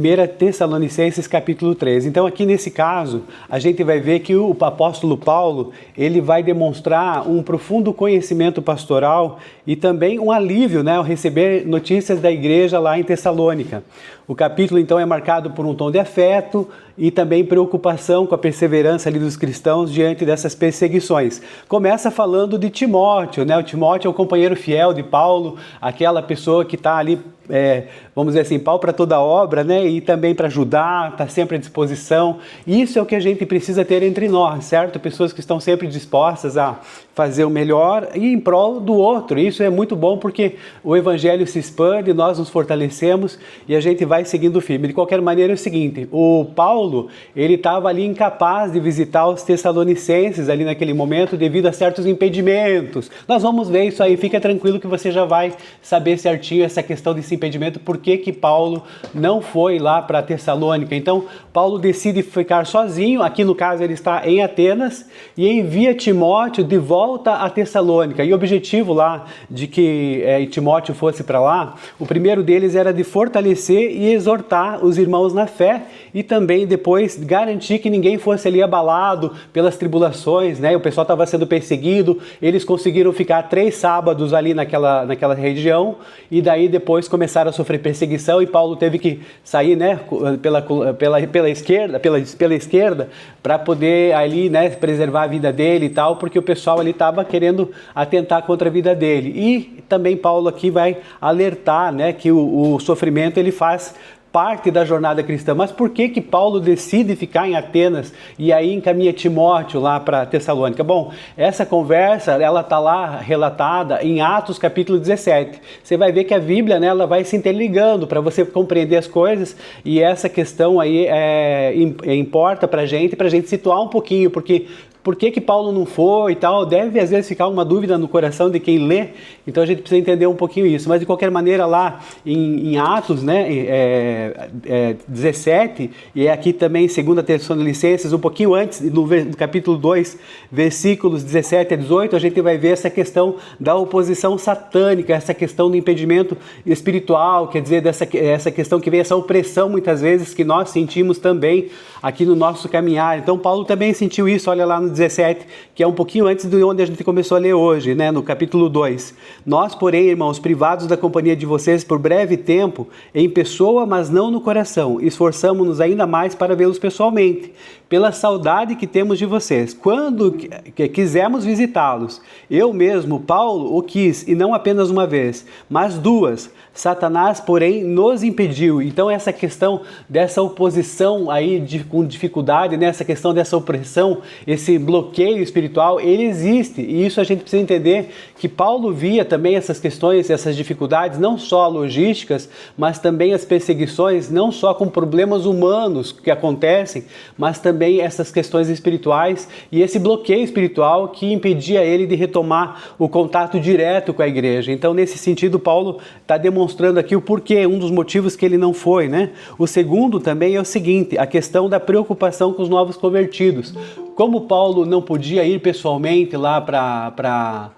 1 Tessalonicenses capítulo 3. Então aqui nesse caso, a gente vai ver que o apóstolo Paulo, ele vai demonstrar um profundo conhecimento pastoral e também um alívio, ao receber notícias da igreja lá em Tessalônica. O capítulo então é marcado por um tom de afeto e também preocupação com a perseverança ali dos cristãos diante dessas perseguições. Começa falando de Timóteo, O Timóteo é o companheiro fiel de Paulo, aquela pessoa que está ali, vamos dizer assim, pau para toda obra, e também para ajudar, está sempre à disposição. Isso é o que a gente precisa ter entre nós, certo? Pessoas que estão sempre dispostas a fazer o melhor e em prol do outro. Isso é muito bom porque o evangelho se expande, nós nos fortalecemos e a gente vai seguindo firme. De qualquer maneira é o seguinte, o Paulo, ele estava ali incapaz de visitar os Tessalonicenses ali naquele momento devido a certos impedimentos. Nós vamos ver isso aí, fica tranquilo que você já vai saber certinho essa questão desse impedimento, por que Paulo não foi lá para Tessalônica. Então, Paulo decide ficar sozinho, aqui no caso ele está em Atenas, e envia Timóteo de volta a Tessalônica. E o objetivo lá de que Timóteo fosse para lá, o primeiro deles era de fortalecer e exortar os irmãos na fé e também depois garantir que ninguém fosse ali abalado pelas tribulações, O pessoal estava sendo perseguido, eles conseguiram ficar 3 sábados ali naquela região e daí depois começaram a sofrer perseguição e Paulo teve que sair, pela esquerda para poder ali, preservar a vida dele e tal, porque o pessoal ali estava querendo atentar contra a vida dele. E também Paulo aqui vai alertar, que o sofrimento ele faz parte da jornada cristã. Mas por que Paulo decide ficar em Atenas e aí encaminha Timóteo lá para Tessalônica? Bom, essa conversa, ela está lá relatada em Atos capítulo 17. Você vai ver que a Bíblia, ela vai se interligando para você compreender as coisas e essa questão aí importa para a gente situar um pouquinho, porque por que Paulo não foi e tal, deve às vezes ficar uma dúvida no coração de quem lê, então a gente precisa entender um pouquinho isso, mas de qualquer maneira lá em Atos, 17, e aqui também em 2 Tessalonicenses, um pouquinho antes, no capítulo 2, versículos 17 a 18, a gente vai ver essa questão da oposição satânica, essa questão do impedimento espiritual, quer dizer, essa questão que vem, essa opressão muitas vezes que nós sentimos também aqui no nosso caminhar. Então Paulo também sentiu isso, olha lá no 17, que é um pouquinho antes de onde a gente começou a ler hoje, no capítulo 2. Nós, porém, irmãos, privados da companhia de vocês por breve tempo, em pessoa, mas não no coração, esforçamo-nos ainda mais para vê-los pessoalmente, pela saudade que temos de vocês. Quando quisermos visitá-los, eu mesmo, Paulo, o quis, e não apenas uma vez, mas 2. Satanás, porém, nos impediu. Então, essa questão dessa oposição aí com dificuldade, essa questão dessa opressão, esse bloqueio espiritual, ele existe. E isso a gente precisa entender que Paulo via também essas questões, essas dificuldades, não só logísticas, mas também as perseguições, não só com problemas humanos que acontecem, mas também essas questões espirituais e esse bloqueio espiritual que impedia ele de retomar o contato direto com a igreja. Então, nesse sentido, Paulo está demonstrando aqui o porquê, um dos motivos que ele não foi, O segundo também é o seguinte, a questão da preocupação com os novos convertidos. Como Paulo não podia ir pessoalmente lá para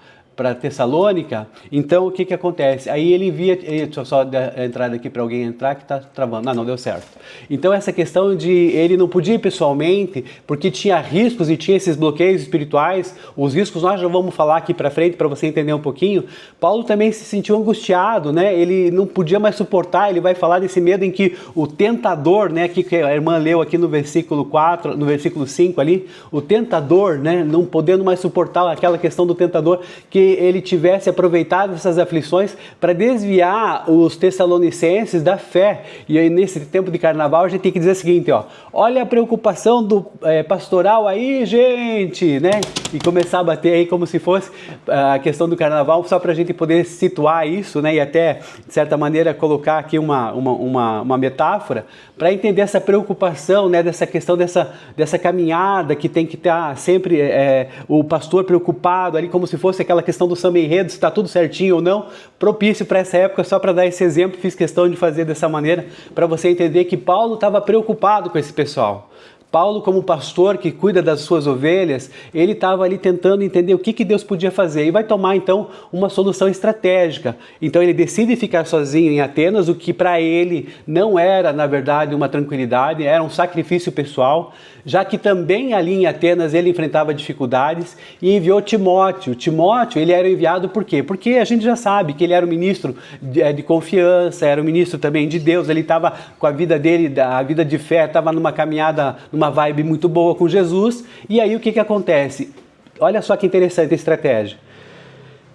Tessalônica, então o que acontece? Aí ele envia, deixa eu só dar a entrada aqui para alguém entrar que está travando, não deu certo. Então essa questão de ele não podia ir pessoalmente, porque tinha riscos e tinha esses bloqueios espirituais, os riscos nós já vamos falar aqui para frente para você entender um pouquinho. Paulo também se sentiu angustiado, ele não podia mais suportar, ele vai falar desse medo em que o tentador, que a irmã leu aqui no versículo 4, no versículo 5 ali, o tentador, não podendo mais suportar aquela questão do tentador, que ele tivesse aproveitado essas aflições para desviar os tessalonicenses da fé. E aí nesse tempo de carnaval a gente tem que dizer o seguinte, olha a preocupação do pastoral aí, gente, E começar a bater aí como se fosse a questão do carnaval, só para a gente poder situar isso, E até, de certa maneira, colocar aqui uma metáfora para entender essa preocupação, dessa questão dessa caminhada que tem que estar sempre o pastor preocupado ali, como se fosse aquela questão do samba enredo, se está tudo certinho ou não, propício para essa época. Só para dar esse exemplo, fiz questão de fazer dessa maneira, para você entender que Paulo estava preocupado com esse pessoal. Paulo, como pastor que cuida das suas ovelhas, ele estava ali tentando entender o que Deus podia fazer e vai tomar então uma solução estratégica. Então ele decide ficar sozinho em Atenas, o que para ele não era, na verdade, uma tranquilidade, era um sacrifício pessoal, já que também ali em Atenas ele enfrentava dificuldades e enviou Timóteo. Timóteo, ele era enviado por quê? Porque a gente já sabe que ele era um ministro de confiança, era um ministro também de Deus, ele estava com a vida dele, a vida de fé, estava numa caminhada, numa vibe muito boa com Jesus. E aí o que acontece? Olha só que interessante a estratégia.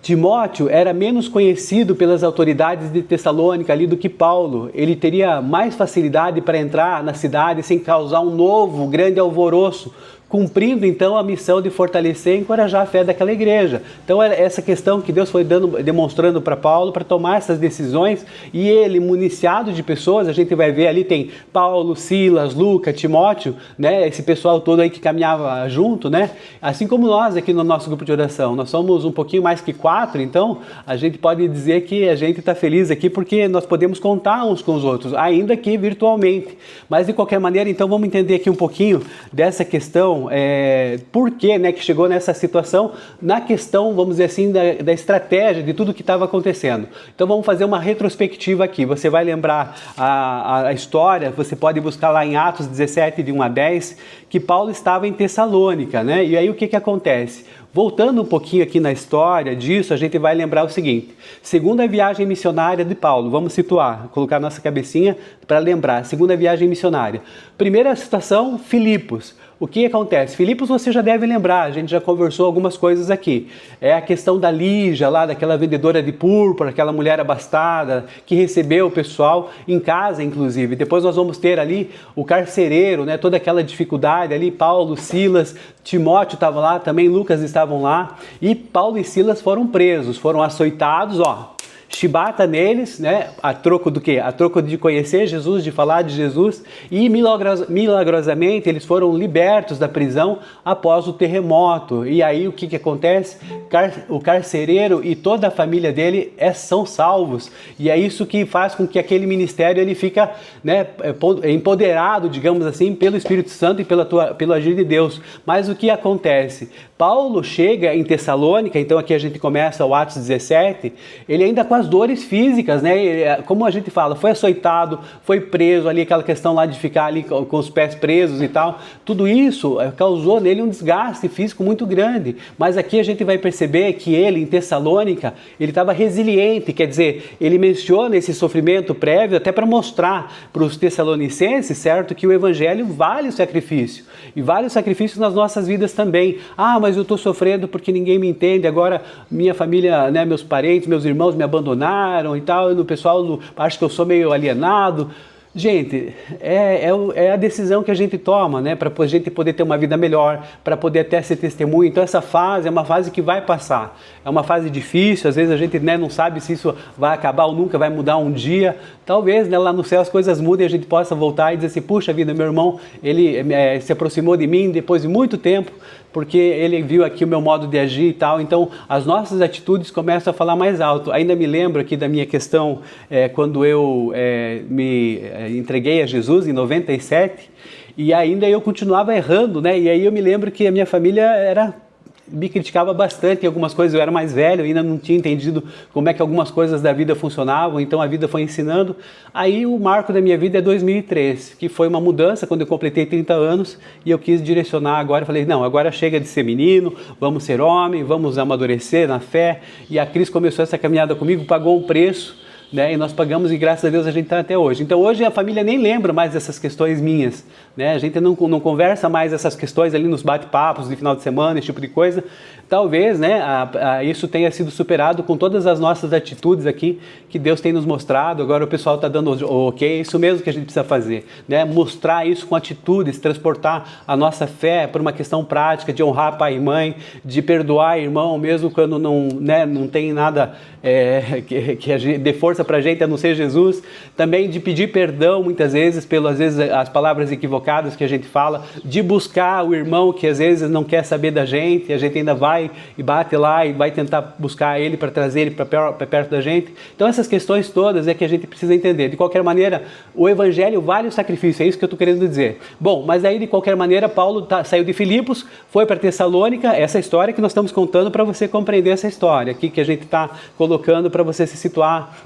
Timóteo era menos conhecido pelas autoridades de Tessalônica ali do que Paulo. Ele teria mais facilidade para entrar na cidade sem causar um novo grande alvoroço, cumprindo então a missão de fortalecer e encorajar a fé daquela igreja. Então era essa questão que Deus foi demonstrando para Paulo para tomar essas decisões, e ele, municiado de pessoas, a gente vai ver ali, tem Paulo, Silas, Lucas, Timóteo, né, esse pessoal todo aí que caminhava junto, né, assim como nós aqui no nosso grupo de oração. Nós somos um pouquinho mais que 4, então a gente pode dizer que a gente está feliz aqui porque nós podemos contar uns com os outros, ainda que virtualmente. Mas de qualquer maneira, então vamos entender aqui um pouquinho dessa questão. Por que, né, que chegou nessa situação, na questão, vamos dizer assim, da estratégia de tudo que estava acontecendo. Então vamos fazer uma retrospectiva aqui. Você vai lembrar a história, você pode buscar lá em Atos 17, de 1 a 10, que Paulo estava em Tessalônica, né? E aí o que acontece? Voltando um pouquinho aqui na história disso, a gente vai lembrar o seguinte: segunda viagem missionária de Paulo, vamos situar, colocar nossa cabecinha para lembrar, segunda viagem missionária. Primeira situação, Filipos. O que acontece? Filipos você já deve lembrar, a gente já conversou algumas coisas aqui. É a questão da Lígia lá, daquela vendedora de púrpura, aquela mulher abastada que recebeu o pessoal em casa, inclusive. Depois nós vamos ter ali o carcereiro, né, toda aquela dificuldade ali, Paulo, Silas, Timóteo estava lá, também Lucas estavam lá, e Paulo e Silas foram presos, foram açoitados, chibata neles, né? A troco do quê? A troco de conhecer Jesus, de falar de Jesus, e milagrosamente eles foram libertos da prisão após o terremoto. E aí o que acontece? O carcereiro e toda a família dele são salvos, e é isso que faz com que aquele ministério ele fica, né, empoderado, digamos assim, pelo Espírito Santo e pelo agir de Deus. Mas o que acontece? Paulo chega em Tessalônica, então aqui a gente começa o Atos 17, ele ainda com as dores físicas, né? Como a gente fala, foi açoitado, foi preso ali, aquela questão lá de ficar ali com os pés presos e tal, tudo isso causou nele um desgaste físico muito grande. Mas aqui a gente vai perceber que ele, em Tessalônica, ele estava resiliente, quer dizer, ele menciona esse sofrimento prévio até para mostrar para os tessalonicenses, certo, que o evangelho vale o sacrifício, e vale o sacrifício nas nossas vidas também. Mas eu estou sofrendo porque ninguém me entende, agora minha família, né, meus parentes, meus irmãos me abandonaram e tal, e o pessoal acha que eu sou meio alienado. Gente, é a decisão que a gente toma, né, para a gente poder ter uma vida melhor, para poder até ser testemunho. Então essa fase é uma fase que vai passar, é uma fase difícil, às vezes a gente, né, não sabe se isso vai acabar ou nunca vai mudar um dia. Talvez, né, lá no céu as coisas mudem e a gente possa voltar e dizer assim: puxa vida, meu irmão, ele se aproximou de mim depois de muito tempo, porque ele viu aqui o meu modo de agir e tal. Então as nossas atitudes começam a falar mais alto. Ainda me lembro aqui da minha questão quando eu me entreguei a Jesus em 97, e ainda eu continuava errando, né? E aí eu me lembro que a minha família me criticava bastante em algumas coisas. Eu era mais velho, ainda não tinha entendido como é que algumas coisas da vida funcionavam, então a vida foi ensinando. Aí o marco da minha vida é 2003, que foi uma mudança quando eu completei 30 anos e eu quis direcionar agora. Falei, não, agora chega de ser menino, vamos ser homem, vamos amadurecer na fé. E a Cris começou essa caminhada comigo, pagou um preço, né? E nós pagamos, e graças a Deus a gente está até hoje. Então hoje a família nem lembra mais dessas questões minhas, né? A gente não conversa mais essas questões ali nos bate-papos de final de semana, esse tipo de coisa. Talvez, né, isso tenha sido superado com todas as nossas atitudes aqui que Deus tem nos mostrado. Agora o pessoal está dando ok, é isso mesmo que a gente precisa fazer, né? Mostrar isso com atitudes, transportar a nossa fé por uma questão prática de honrar pai e mãe, de perdoar irmão mesmo quando não, né, não tem nada que a gente dê força força para a gente a não ser Jesus, também de pedir perdão muitas vezes pelas vezes as palavras equivocadas que a gente fala, de buscar o irmão que às vezes não quer saber da gente, a gente ainda vai e bate lá e vai tentar buscar ele para trazer ele para perto da gente. Então essas questões todas é que a gente precisa entender. De qualquer maneira, o evangelho vale o sacrifício, é isso que eu estou querendo dizer. Bom, mas aí de qualquer maneira Paulo saiu de Filipos, foi para Tessalônica, essa história que nós estamos contando para você compreender essa história aqui que a gente está colocando para você se situar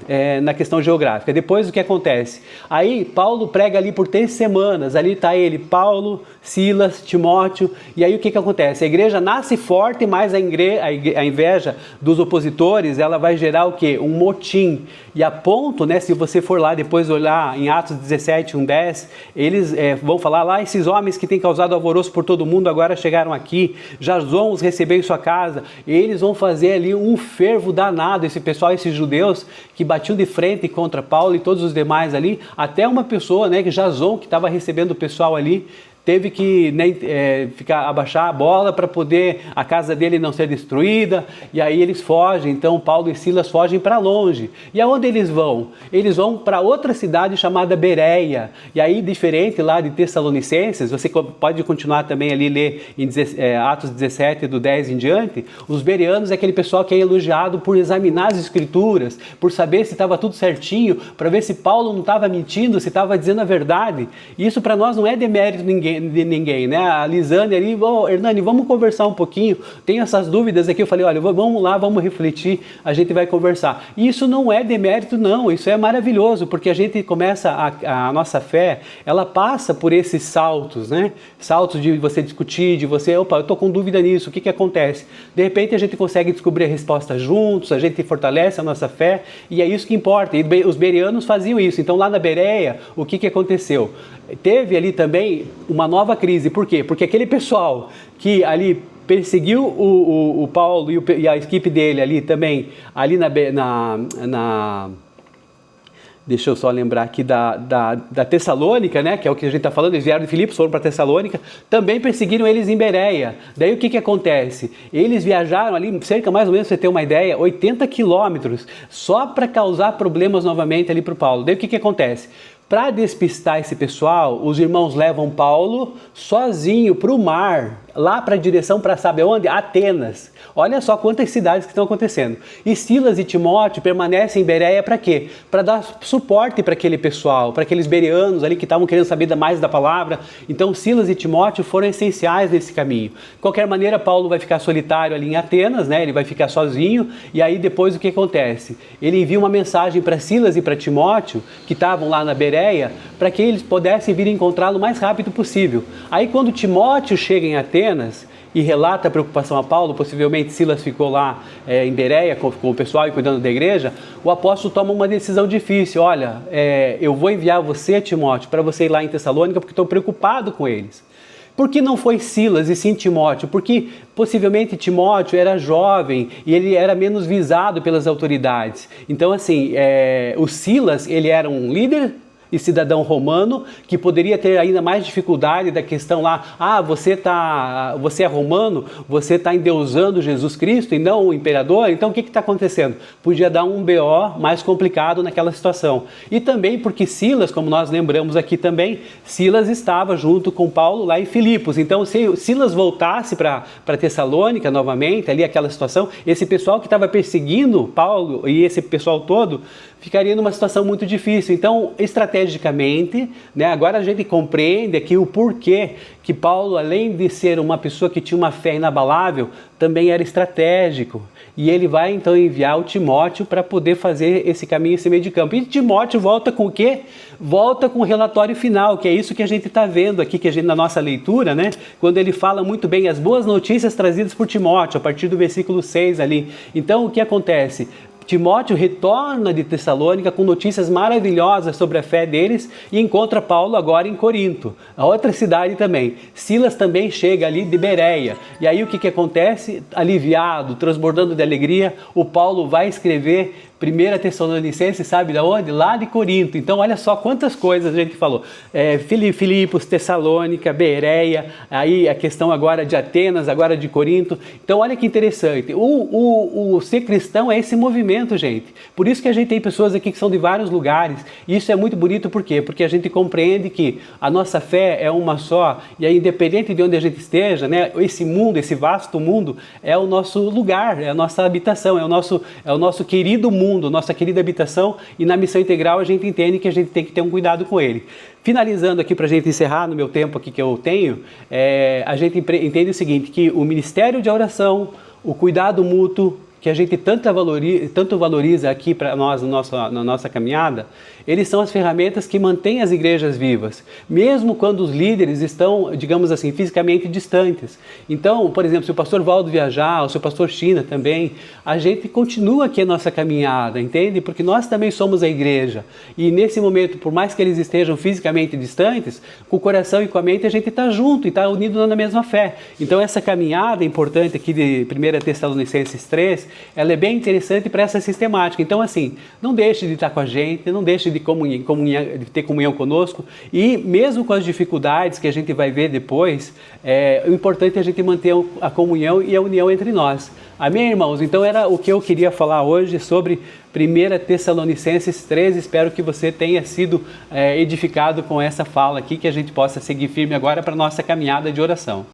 na questão geográfica. Depois o que acontece? Aí Paulo prega ali por 3 semanas, ali está ele, Paulo, Silas, Timóteo, e aí o que acontece? A igreja nasce forte, mas a inveja dos opositores, ela vai gerar o quê? Um motim. E a ponto, né, se você for lá depois olhar em Atos 17, 1-10, eles vão falar lá, esses homens que têm causado alvoroço por todo mundo agora chegaram aqui, Jason os recebeu em sua casa, eles vão fazer ali um fervo danado, esse pessoal, esses judeus que batiam de frente contra Paulo e todos os demais ali, até uma pessoa, né, que Jason, que estava recebendo o pessoal ali, teve que abaixar a bola para poder a casa dele não ser destruída, e aí eles fogem. Então Paulo e Silas fogem para longe. E aonde eles vão? Eles vão para outra cidade chamada Bereia, e aí diferente lá de Tessalonicenses, você pode continuar também ali ler em Atos 17 do 10 em diante, os bereanos é aquele pessoal que é elogiado por examinar as escrituras, por saber se estava tudo certinho, para ver se Paulo não estava mentindo, se estava dizendo a verdade. E isso para nós não é demérito de ninguém, né? A Lisane ali, Hernani, vamos conversar um pouquinho, tem essas dúvidas aqui, eu falei, olha, vamos lá, vamos refletir, a gente vai conversar. E isso não é demérito não, isso é maravilhoso, porque a gente começa, a nossa fé, ela passa por esses saltos, né? Saltos de você discutir, de você, eu estou com dúvida nisso, o que acontece? De repente a gente consegue descobrir a resposta juntos, a gente fortalece a nossa fé, e é isso que importa. E os bereanos faziam isso. Então lá na Bereia, o que aconteceu? Teve ali também uma nova crise. Por quê? Porque aquele pessoal que ali perseguiu o Paulo e a equipe dele ali também, ali deixa eu só lembrar aqui da Tessalônica, né, que é o que a gente está falando, eles vieram de Filipos, foram para Tessalônica, também perseguiram eles em Bereia. Daí o que acontece? Eles viajaram ali, cerca mais ou menos, pra você ter uma ideia, 80 quilômetros, só para causar problemas novamente ali para o Paulo. Daí o que acontece? Para despistar esse pessoal, os irmãos levam Paulo sozinho para o mar, lá para a direção para sabe onde? Atenas. Olha só quantas cidades que estão acontecendo. E Silas e Timóteo permanecem em Bereia para quê? Para dar suporte para aquele pessoal, para aqueles bereanos ali que estavam querendo saber mais da palavra. Então Silas e Timóteo foram essenciais nesse caminho. De qualquer maneira, Paulo vai ficar solitário ali em Atenas, né? Ele vai ficar sozinho, e aí depois o que acontece? Ele envia uma mensagem para Silas e para Timóteo, que estavam lá na Bereia, para que eles pudessem vir encontrá-lo o mais rápido possível. Aí quando Timóteo chega em Atenas e relata a preocupação a Paulo, possivelmente Silas ficou lá em Bereia com o pessoal e cuidando da igreja, o apóstolo toma uma decisão difícil. Olha, eu vou enviar você, Timóteo, para você ir lá em Tessalônica, porque estou preocupado com eles. Por que não foi Silas e sim Timóteo? Porque possivelmente Timóteo era jovem e ele era menos visado pelas autoridades. Então assim, o Silas, ele era um líder e cidadão romano, que poderia ter ainda mais dificuldade da questão lá, você é romano, você está endeusando Jesus Cristo e não o imperador, então o que está acontecendo? Podia dar um BO mais complicado naquela situação. E também porque Silas, como nós lembramos aqui também, Silas estava junto com Paulo lá em Filipos, então se Silas voltasse para Tessalônica novamente, ali aquela situação, esse pessoal que estava perseguindo Paulo e esse pessoal todo, ficaria numa situação muito difícil. Então, estrategicamente, né, agora a gente compreende aqui o porquê que Paulo, além de ser uma pessoa que tinha uma fé inabalável, também era estratégico. E ele vai então enviar o Timóteo para poder fazer esse caminho, esse meio de campo. E Timóteo volta com o quê? Volta com o relatório final, que é isso que a gente está vendo aqui, que a gente, na nossa leitura, né, quando ele fala muito bem as boas notícias trazidas por Timóteo, a partir do versículo 6 ali. Então, o que acontece? Timóteo retorna de Tessalônica com notícias maravilhosas sobre a fé deles e encontra Paulo agora em Corinto, a outra cidade também. Silas também chega ali de Bereia. E aí o que acontece? Aliviado, transbordando de alegria, o Paulo vai escrever 1 Tessalonicenses, sabe de onde? Lá de Corinto. Então, olha só quantas coisas a gente falou. Filipos, Tessalônica, Bereia, aí a questão agora de Atenas, agora de Corinto. Então, olha que interessante. O ser cristão é esse movimento, gente. Por isso que a gente tem pessoas aqui que são de vários lugares. E isso é muito bonito, por quê? Porque a gente compreende que a nossa fé é uma só, e aí, independente de onde a gente esteja, né, esse mundo, esse vasto mundo, é o nosso lugar, é a nossa habitação, é o nosso querido mundo, nossa querida habitação, e na missão integral a gente entende que a gente tem que ter um cuidado com ele. Finalizando aqui para a gente encerrar no meu tempo aqui que eu tenho, a gente entende o seguinte, que o ministério de oração, o cuidado mútuo, que a gente tanto valoriza aqui para nós na nossa caminhada, eles são as ferramentas que mantêm as igrejas vivas, mesmo quando os líderes estão, digamos assim, fisicamente distantes. Então, por exemplo, se o pastor Valdo viajar, ou se o pastor China também, a gente continua aqui a nossa caminhada, entende? Porque nós também somos a igreja. E nesse momento, por mais que eles estejam fisicamente distantes, com o coração e com a mente a gente está junto e está unido na mesma fé. Então essa caminhada importante aqui de 1 Tessalonicenses 3, ela é bem interessante para essa sistemática. Então assim, não deixe de estar com a gente, não deixe de ter comunhão conosco, e mesmo com as dificuldades que a gente vai ver depois, o importante é a gente manter a comunhão e a união entre nós. Amém, irmãos? Então era o que eu queria falar hoje sobre 1 Tessalonicenses 3. Espero que você tenha sido edificado com essa fala aqui, que a gente possa seguir firme agora para a nossa caminhada de oração.